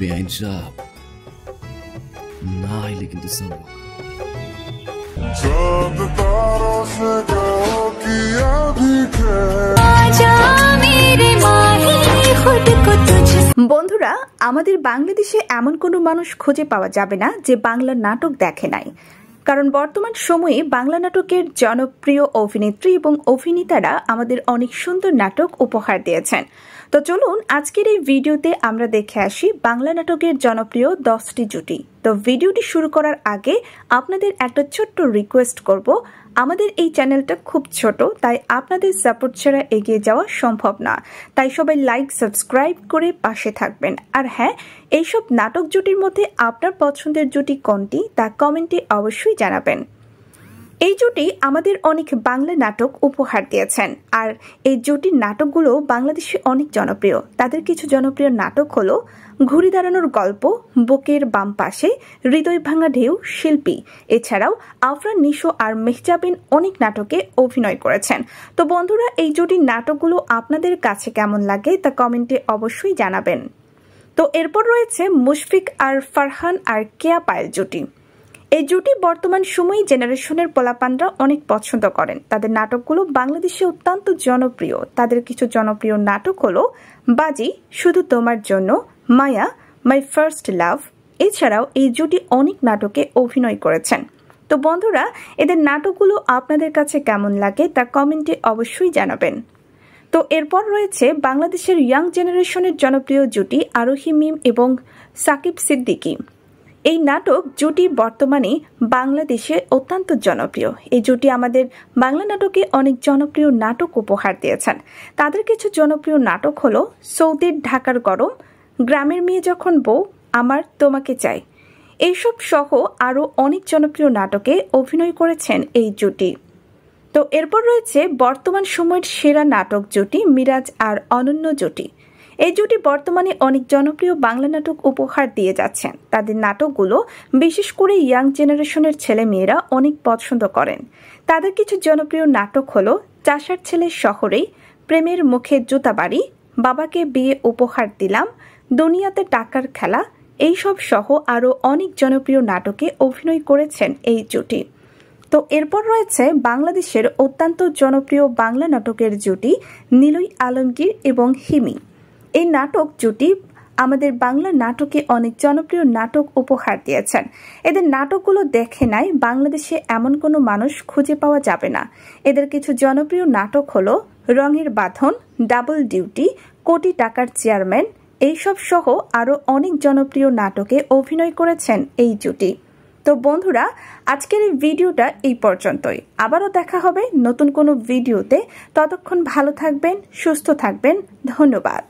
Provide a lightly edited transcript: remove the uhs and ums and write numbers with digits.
বেআইন সাহেব, না আইলে কিন্তু বন্ধুরা, আমাদের বাংলাদেশে এমন কোনো মানুষ খুঁজে পাওয়া যাবে না যে বাংলা নাটক দেখে নাই। কারণ বর্তমান সময়ে বাংলা নাটকের জনপ্রিয় অভিনেত্রী এবং অভিনেতারা আমাদের অনেক সুন্দর নাটক উপহার দিয়েছেন। তো চলুন আজকের এই ভিডিওতে আমরা দেখে আসি বাংলা নাটকের জনপ্রিয় 10টি জুটি। তো ভিডিওটি শুরু করার আগে আপনাদের একটা ছোট্ট রিকোয়েস্ট করব, আমাদের এই চ্যানেলটা খুব ছোট, তাই আপনাদের সাপোর্ট ছাড়া এগিয়ে যাওয়া সম্ভব না। তাই সবাই লাইক সাবস্ক্রাইব করে পাশে থাকবেন। আর হ্যাঁ, এইসব নাটক জুটির মধ্যে আপনার পছন্দের জুটি কোনটি তা কমেন্টে অবশ্যই জানাবেন। এই জুটি আমাদের অনেক বাংলা নাটক উপহার দিয়েছেন, আর এই জুটির নাটকগুলো বাংলাদেশে অনেক জনপ্রিয়। তাদের কিছু জনপ্রিয় নাটক হলো ঘুড়ি দাঁড়ানোর গল্প, বুকের বাম পাশে, হৃদয় ভাঙা ঢেউ, শিল্পী। এছাড়াও আফরান নিশো আর মেহজাবিন অনেক নাটকে অভিনয় করেছেন। তো বন্ধুরা, এই জুটির নাটকগুলো আপনাদের কাছে কেমন লাগে তা কমেন্টে অবশ্যই জানাবেন। তো এরপর রয়েছে মুশফিক আর ফারহান আর কেয়া পায়েল জুটি। এই জুটি বর্তমান সময়ে জেনারেশনের পোলাপানরা অনেক পছন্দ করেন। তাদের নাটকগুলো বাংলাদেশে অত্যন্ত জনপ্রিয়। তাদের কিছু জনপ্রিয় নাটক হলো বাজি, শুধু তোমার জন্য, মায়া, মাই ফার্স্ট লাভ। এছাড়াও এই জুটি অনেক নাটকে অভিনয় করেছেন। তো বন্ধুরা, এদের নাটকগুলো আপনাদের কাছে কেমন লাগে তা কমেন্টে অবশ্যই জানাবেন। তো এরপর রয়েছে বাংলাদেশের ইয়াং জেনারেশনের জনপ্রিয় জুটি আরোহী মিম এবং সাকিব সিদ্দিকী। এই নাটক জুটি বর্তমানে বাংলাদেশে অত্যন্ত জনপ্রিয়। এই জুটি আমাদের বাংলা নাটকে অনেক জনপ্রিয় নাটক উপহার দিয়েছেন। তাদের কিছু জনপ্রিয় নাটক হলো সৌদির ঢাকার গরম, গ্রামের মেয়ে যখন বউ, আমার তোমাকে চাই। এইসব সহ আরও অনেক জনপ্রিয় নাটকে অভিনয় করেছেন এই জুটি। তো এরপর রয়েছে বর্তমান সময়ের সেরা নাটক জুটি মিরাজ আর অনন্য জুটি। এই জুটি বর্তমানে অনেক জনপ্রিয় বাংলা নাটক উপহার দিয়ে যাচ্ছেন। তাদের নাটকগুলো বিশেষ করে ইয়াং জেনারেশনের ছেলে মেয়েরা অনেক পছন্দ করেন। তাদের কিছু জনপ্রিয় নাটক হলো চাষার ছেলে শহরেই, প্রেমের মুখে জুতা বাড়ি, বাবাকে বিয়ে উপহার দিলাম, দুনিয়াতে টাকার খেলা। এইসব সহ আরও অনেক জনপ্রিয় নাটকে অভিনয় করেছেন এই জুটি। তো এরপর রয়েছে বাংলাদেশের অত্যন্ত জনপ্রিয় বাংলা নাটকের জুটি নিলয় আলমগীর এবং হিমি। এই নাটক জুটি আমাদের বাংলা নাটকে অনেক জনপ্রিয় নাটক উপহার দিয়েছেন। এদের নাটকগুলো দেখে নাই বাংলাদেশে এমন কোনো মানুষ খুঁজে পাওয়া যাবে না। এদের কিছু জনপ্রিয় নাটক হলো রঙের বাঁধন, ডাবল ডিউটি, কোটি টাকার চেয়ারম্যান। এইসব সহ আরও অনেক জনপ্রিয় নাটকে অভিনয় করেছেন এই জুটি। তো বন্ধুরা, আজকের এই ভিডিওটা এই পর্যন্তই। আবারও দেখা হবে নতুন কোনো ভিডিওতে। ততক্ষণ ভালো থাকবেন, সুস্থ থাকবেন। ধন্যবাদ।